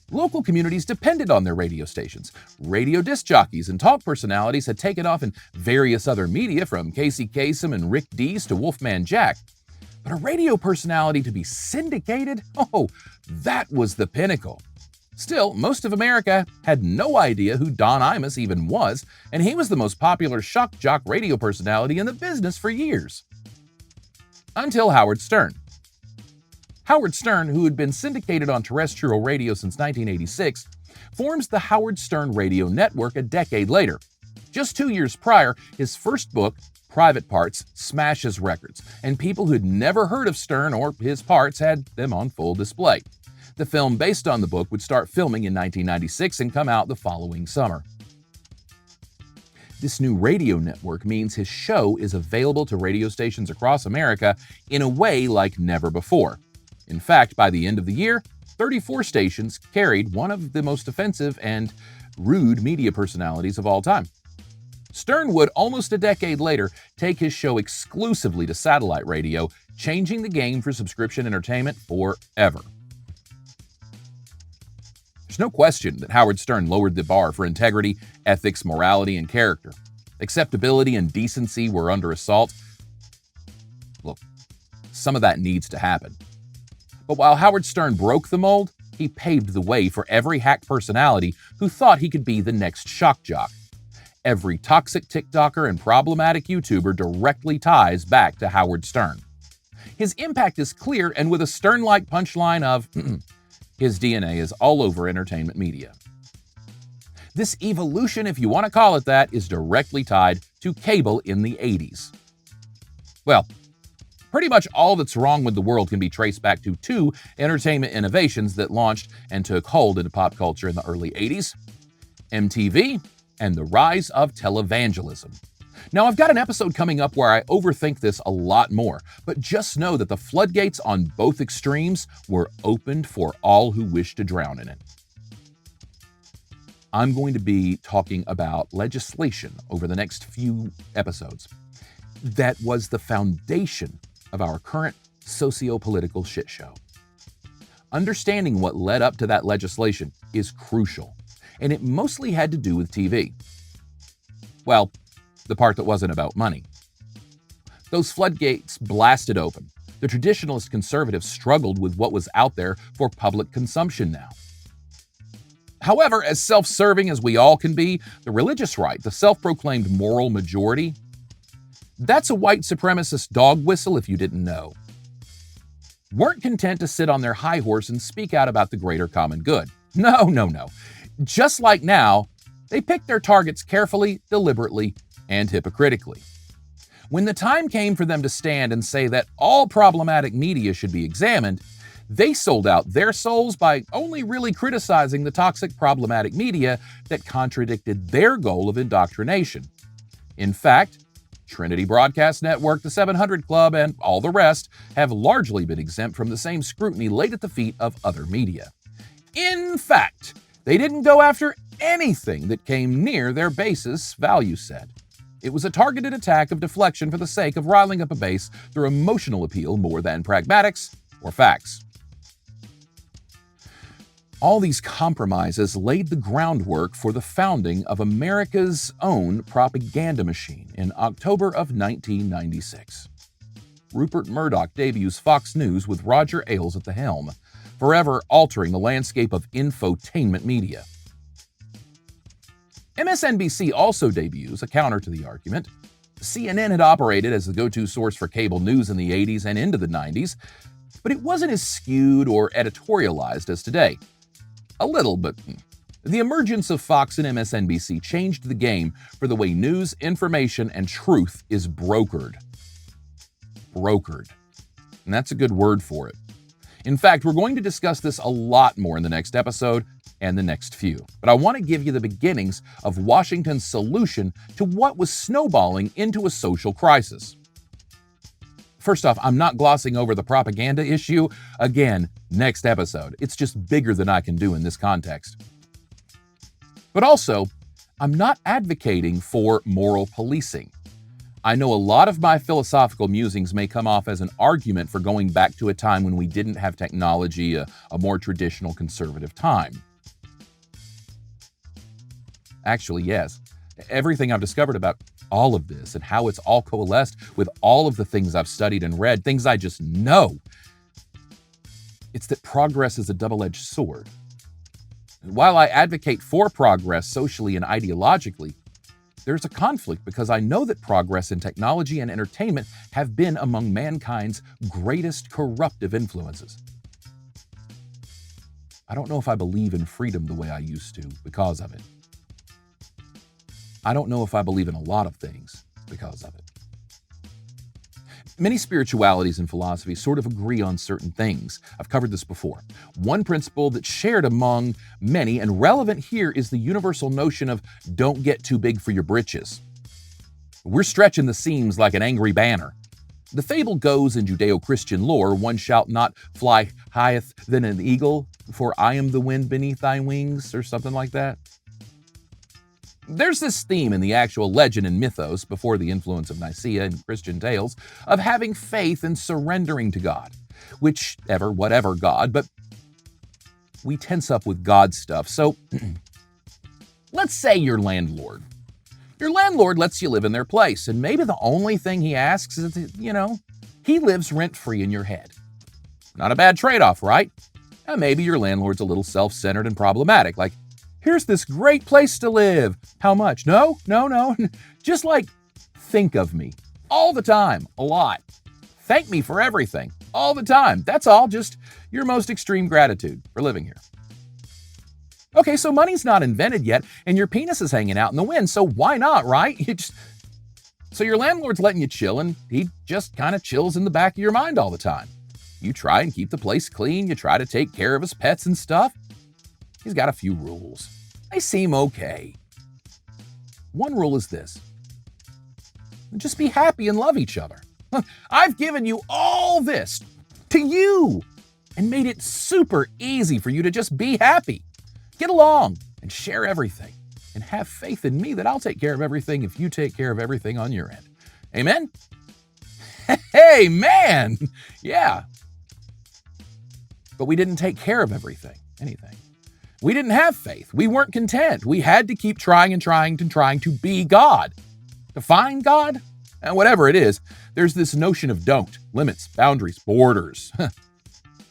Local communities depended on their radio stations. Radio disc jockeys and talk personalities had taken off in various other media, from Casey Kasem and Rick Dees to Wolfman Jack. But a radio personality to be syndicated? Oh, that was the pinnacle. Still, most of America had no idea who Don Imus even was, and he was the most popular shock jock radio personality in the business for years. Until Howard Stern. Howard Stern, who had been syndicated on terrestrial radio since 1986, forms the Howard Stern Radio Network a decade later. Just 2 years prior, his first book, Private Parts, smashes records, and people who'd never heard of Stern or his parts had them on full display. The film based on the book would start filming in 1996 and come out the following summer. This new radio network means his show is available to radio stations across America in a way like never before. In fact, by the end of the year, 34 stations carried one of the most offensive and rude media personalities of all time. Stern would, almost a decade later, take his show exclusively to satellite radio, changing the game for subscription entertainment forever. There's no question that Howard Stern lowered the bar for integrity, ethics, morality, and character. Acceptability and decency were under assault. Look, some of that needs to happen. But while Howard Stern broke the mold, he paved the way for every hack personality who thought he could be the next shock jock. Every toxic TikToker and problematic YouTuber directly ties back to Howard Stern. His impact is clear, and with a Stern-like punchline of, his DNA is all over entertainment media. This evolution, if you want to call it that, is directly tied to cable in the 80s. Well, pretty much all that's wrong with the world can be traced back to two entertainment innovations that launched and took hold into pop culture in the early 80s: MTV and the rise of televangelism. Now, I've got an episode coming up where I overthink this a lot more, but just know that the floodgates on both extremes were opened for all who wish to drown in it. I'm going to be talking about legislation over the next few episodes that was the foundation of our current socio-political shit show. Understanding what led up to that legislation is crucial, and it mostly had to do with TV. Well, the part that wasn't about money. Those floodgates blasted open. The traditionalist conservatives struggled with what was out there for public consumption now. However, as self-serving as we all can be, the religious right, the self-proclaimed moral majority, that's a white supremacist dog whistle if you didn't know. Weren't content to sit on their high horse and speak out about the greater common good. No. Just like now, they picked their targets carefully, deliberately, and hypocritically. When the time came for them to stand and say that all problematic media should be examined, they sold out their souls by only really criticizing the toxic problematic media that contradicted their goal of indoctrination. In fact, Trinity Broadcast Network, the 700 Club, and all the rest have largely been exempt from the same scrutiny laid at the feet of other media. In fact, they didn't go after anything that came near their base's value set. It was a targeted attack of deflection for the sake of riling up a base through emotional appeal more than pragmatics or facts. All these compromises laid the groundwork for the founding of America's own propaganda machine in October of 1996. Rupert Murdoch debuts Fox News with Roger Ailes at the helm, forever altering the landscape of infotainment media. MSNBC also debuts, a counter to the argument. CNN had operated as the go-to source for cable news in the 80s and into the 90s, but it wasn't as skewed or editorialized as today. A little, but the emergence of Fox and MSNBC changed the game for the way news, information, and truth is brokered. Brokered. And that's a good word for it. In fact, we're going to discuss this a lot more in the next episode and the next few. But I want to give you the beginnings of Washington's solution to what was snowballing into a social crisis. First off, I'm not glossing over the propaganda issue. Again, next episode. It's just bigger than I can do in this context. But also, I'm not advocating for moral policing. I know a lot of my philosophical musings may come off as an argument for going back to a time when we didn't have technology, a more traditional conservative time. Actually, yes. Everything I've discovered about all of this and how it's all coalesced with all of the things I've studied and read, things I just know, it's that progress is a double-edged sword. While I advocate for progress socially and ideologically, there's a conflict because I know that progress in technology and entertainment have been among mankind's greatest corruptive influences. I don't know if I believe in freedom the way I used to because of it. I don't know if I believe in a lot of things because of it. Many spiritualities and philosophies sort of agree on certain things. I've covered this before. One principle that's shared among many and relevant here is the universal notion of don't get too big for your britches. We're stretching the seams like an angry banner. The fable goes in Judeo-Christian lore, one shalt not fly higher than an eagle, for I am the wind beneath thy wings, or something like that. There's this theme in the actual legend and mythos, before the influence of Nicaea and Christian tales, of having faith and surrendering to God. Whichever, whatever God, but we tense up with God stuff. So, let's say your landlord. Your landlord lets you live in their place, and maybe the only thing he asks is that, he lives rent-free in your head. Not a bad trade-off, right? And maybe your landlord's a little self-centered and problematic, like, here's this great place to live. How much? No. Just think of me. All the time. A lot. Thank me for everything. All the time. That's all. Just your most extreme gratitude for living here. Okay, so money's not invented yet, and your penis is hanging out in the wind, so why not, right? So your landlord's letting you chill, and he just kind of chills in the back of your mind all the time. You try and keep the place clean. You try to take care of his pets and stuff. He's got a few rules. They seem okay. One rule is this. Just be happy and love each other. I've given you all this to you and made it super easy for you to just be happy, get along, and share everything. And have faith in me that I'll take care of everything if you take care of everything on your end. Amen? Hey, man! Yeah. But we didn't take care of anything. We didn't have faith. We weren't content. We had to keep trying to be God. To find God? And whatever it is, there's this notion of don't, limits, boundaries, borders.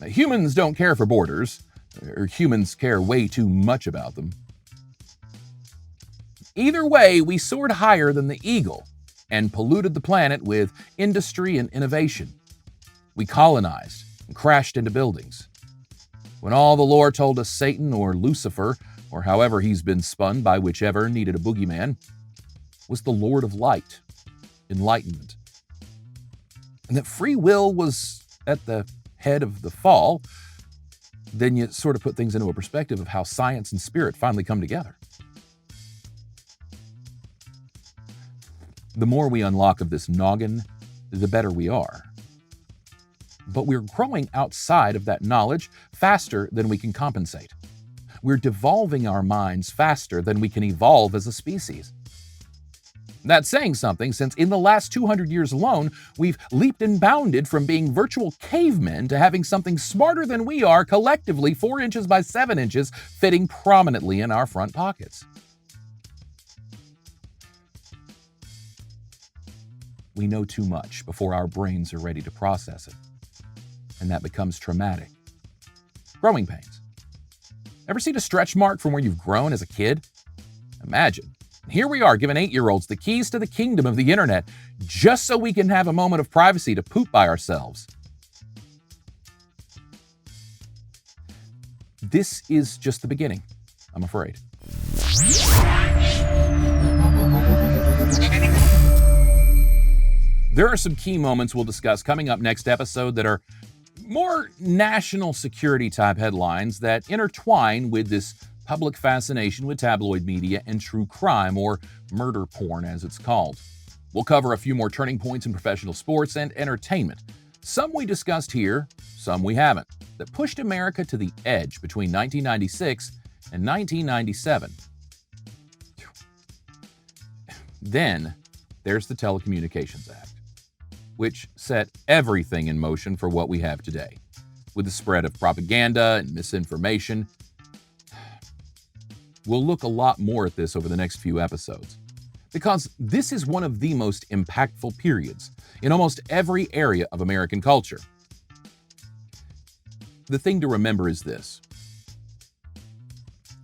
Humans don't care for borders, or humans care way too much about them. Either way, we soared higher than the eagle and polluted the planet with industry and innovation. We colonized and crashed into buildings. When all the lore told us Satan or Lucifer, or however he's been spun by whichever needed a boogeyman, was the Lord of Light, enlightenment. And that free will was at the head of the fall, then you sort of put things into a perspective of how science and spirit finally come together. The more we unlock of this noggin, the better we are. But we're growing outside of that knowledge faster than we can compensate. We're devolving our minds faster than we can evolve as a species. That's saying something, since in the last 200 years alone, we've leaped and bounded from being virtual cavemen to having something smarter than we are collectively 4 inches by 7 inches fitting prominently in our front pockets. We know too much before our brains are ready to process it. And that becomes traumatic. Growing pains. Ever seen a stretch mark from where you've grown as a kid? Imagine. Here we are giving 8-year-olds the keys to the kingdom of the internet just so we can have a moment of privacy to poop by ourselves. This is just the beginning, I'm afraid. There are some key moments we'll discuss coming up next episode that are more national security type headlines that intertwine with this public fascination with tabloid media and true crime, or murder porn as it's called. We'll cover a few more turning points in professional sports and entertainment. Some we discussed here, some we haven't, that pushed America to the edge between 1996 and 1997. Then there's the Telecommunications Act, which set everything in motion for what we have today. With the spread of propaganda and misinformation, we'll look a lot more at this over the next few episodes, because this is one of the most impactful periods in almost every area of American culture. The thing to remember is this.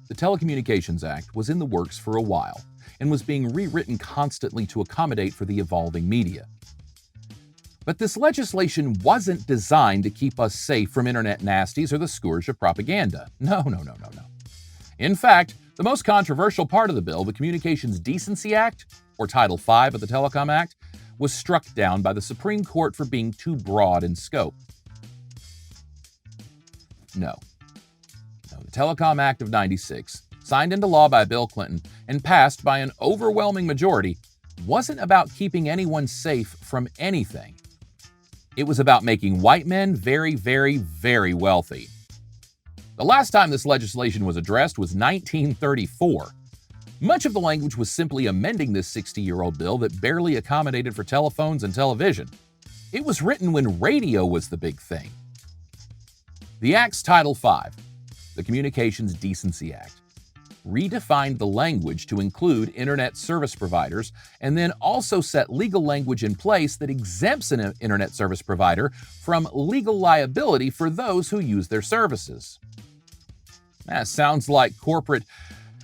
The Telecommunications Act was in the works for a while and was being rewritten constantly to accommodate for the evolving media. But this legislation wasn't designed to keep us safe from internet nasties or the scourge of propaganda. No. In fact, the most controversial part of the bill, the Communications Decency Act, or Title V of the Telecom Act, was struck down by the Supreme Court for being too broad in scope. No, the Telecom Act of '96, signed into law by Bill Clinton and passed by an overwhelming majority, wasn't about keeping anyone safe from anything. It was about making white men very, very, very wealthy. The last time this legislation was addressed was 1934. Much of the language was simply amending this 60-year-old bill that barely accommodated for telephones and television. It was written when radio was the big thing. The Act's Title V, the Communications Decency Act, redefined the language to include internet service providers, and then also set legal language in place that exempts an internet service provider from legal liability for those who use their services. That sounds like corporate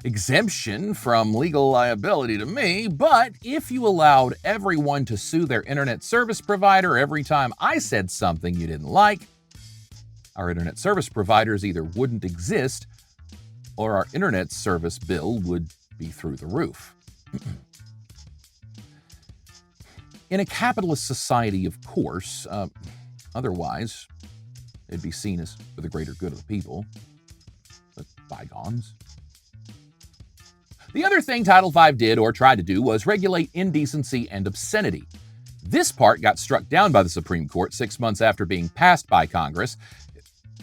exemption from legal liability to me, but if you allowed everyone to sue their internet service provider every time I said something you didn't like, our internet service providers either wouldn't exist or our internet service bill would be through the roof. In a capitalist society, of course, otherwise, it'd be seen as for the greater good of the people, but bygones. The other thing Title V did, or tried to do, was regulate indecency and obscenity. This part got struck down by the Supreme Court 6 months after being passed by Congress.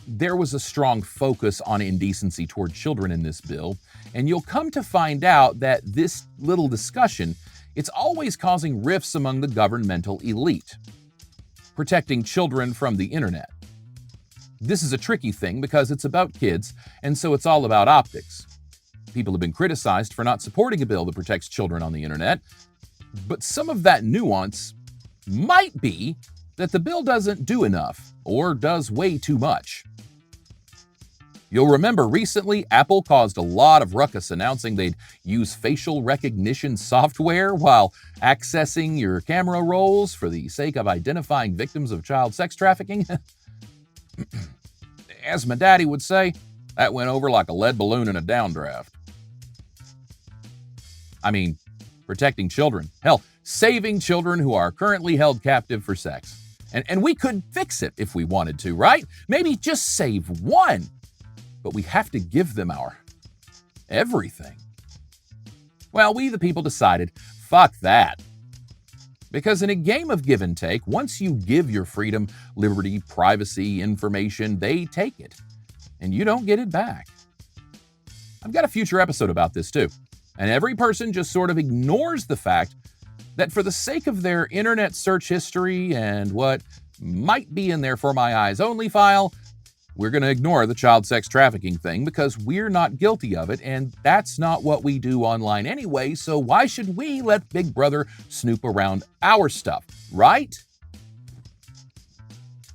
there was a strong focus on indecency toward children in this bill, and you'll come to find out that this little discussion, it's always causing rifts among the governmental elite. Protecting children from the internet. This is a tricky thing because it's about kids, and so it's all about optics. People have been criticized for not supporting a bill that protects children on the internet, but some of that nuance might be that the bill doesn't do enough or does way too much. You'll remember recently, Apple caused a lot of ruckus announcing they'd use facial recognition software while accessing your camera rolls for the sake of identifying victims of child sex trafficking. As my daddy would say, that went over like a lead balloon in a downdraft. I mean, protecting children. Hell, saving children who are currently held captive for sex. And we could fix it if we wanted to, right? Maybe just save one. But we have to give them our everything. Well, we the people decided, fuck that. Because in a game of give and take, once you give your freedom, liberty, privacy, information, they take it. And you don't get it back. I've got a future episode about this too. And every person just sort of ignores the fact that for the sake of their internet search history and what might be in their For My Eyes Only file, we're going to ignore the child sex trafficking thing because we're not guilty of it, and that's not what we do online anyway, so why should we let Big Brother snoop around our stuff, right?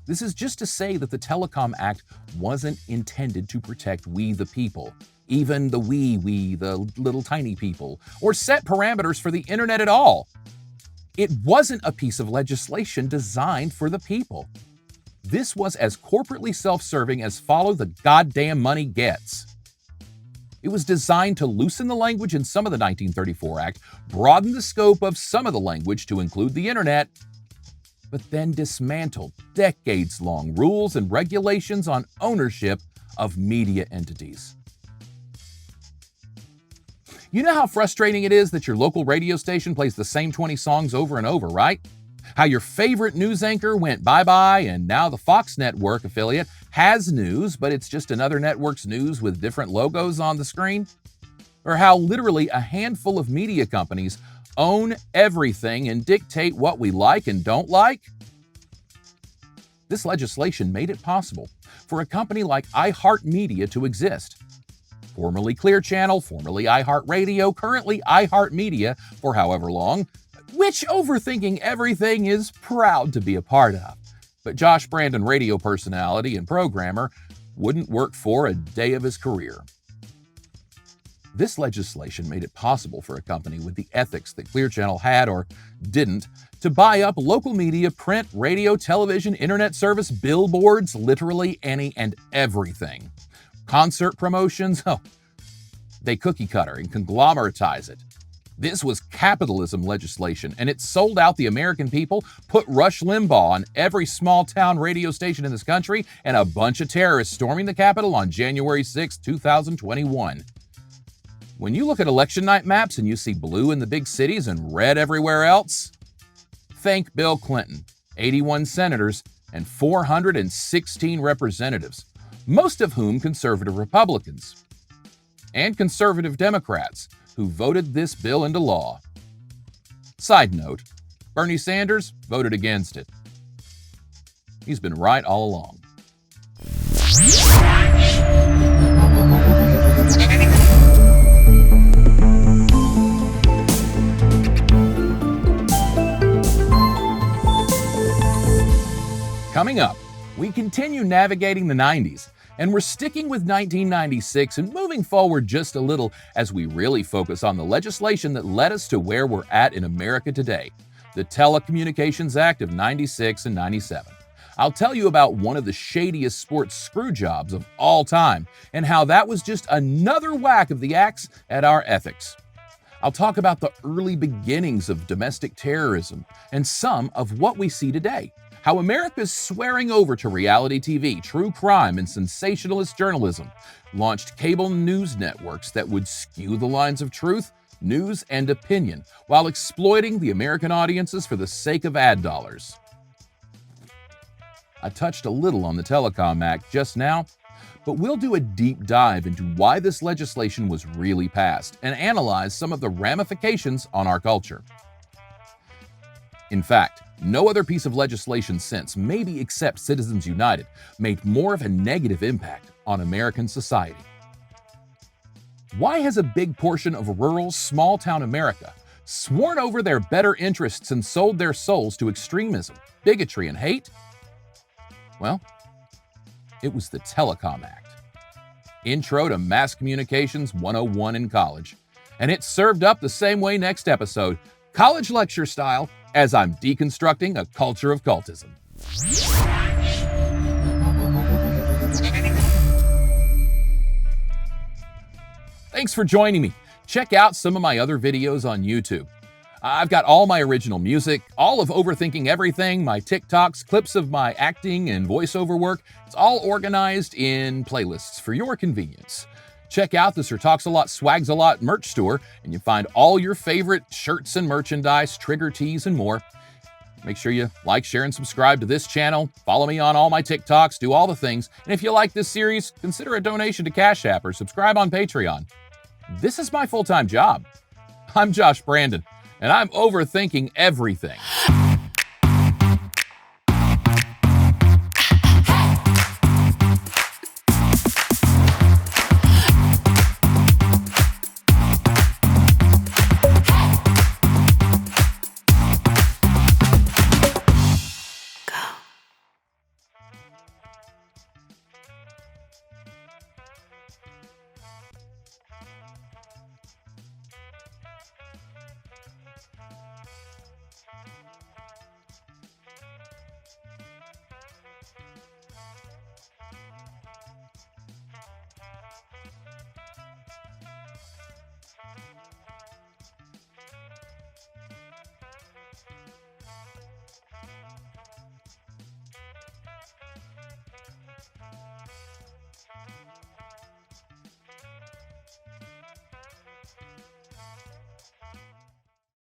This is just to say that the Telecom Act wasn't intended to protect we the people, even the the little tiny people, or set parameters for the internet at all. It wasn't a piece of legislation designed for the people. This was as corporately self-serving as follow the goddamn money gets. It was designed to loosen the language in some of the 1934 Act, broaden the scope of some of the language to include the internet, but then dismantle decades-long rules and regulations on ownership of media entities. You know how frustrating it is that your local radio station plays the same 20 songs over and over, right? How your favorite news anchor went bye-bye and now the Fox network affiliate has news, but it's just another network's news with different logos on the screen? Or how literally a handful of media companies own everything and dictate what we like and don't like? This legislation made it possible for a company like iHeartMedia to exist. Formerly Clear Channel, formerly iHeartRadio, currently iHeartMedia for however long, which Overthinking Everything is proud to be a part of. But Josh Brandon, radio personality and programmer, wouldn't work for a day of his career. This legislation made it possible for a company with the ethics that Clear Channel had or didn't to buy up local media, print, radio, television, internet service, billboards, literally any and everything. Concert promotions, they cookie cutter and conglomeratize it. This was capitalism legislation, and it sold out the American people, put Rush Limbaugh on every small-town radio station in this country, and a bunch of terrorists storming the Capitol on January 6, 2021. When you look at election night maps and you see blue in the big cities and red everywhere else, thank Bill Clinton, 81 senators, and 416 representatives, most of whom conservative Republicans, and conservative Democrats, who voted this bill into law. Side note, Bernie Sanders voted against it. He's been right all along. Coming up, we continue navigating the 90s. And we're sticking with 1996 and moving forward just a little as we really focus on the legislation that led us to where we're at in America today, the Telecommunications Act of 96 and 97. I'll tell you about one of the shadiest sports screw jobs of all time and how that was just another whack of the axe at our ethics. I'll talk about the early beginnings of domestic terrorism and some of what we see today. How America's swearing over to reality TV, true crime, and sensationalist journalism launched cable news networks that would skew the lines of truth, news, and opinion while exploiting the American audiences for the sake of ad dollars. I touched a little on the Telecom Act just now, but we'll do a deep dive into why this legislation was really passed and analyze some of the ramifications on our culture. In fact, no other piece of legislation since, maybe except Citizens United, made more of a negative impact on American society. Why has a big portion of rural, small-town America sworn over their better interests and sold their souls to extremism, bigotry, and hate? Well, it was the Telecom Act. Intro to Mass Communications 101 in college. And it's served up the same way next episode, college lecture style, as I'm deconstructing a culture of cultism. Thanks for joining me. Check out some of my other videos on YouTube. I've got all my original music, all of Overthinking Everything, my TikToks, clips of my acting and voiceover work. It's all organized in playlists for your convenience. Check out the Sir Talks a Lot, Swags a Lot merch store, and you find all your favorite shirts and merchandise, trigger tees, and more. Make sure you like, share, and subscribe to this channel. Follow me on all my TikToks, do all the things. And if you like this series, consider a donation to Cash App or subscribe on Patreon. This is my full-time job. I'm Josh Brandon, and I'm overthinking everything.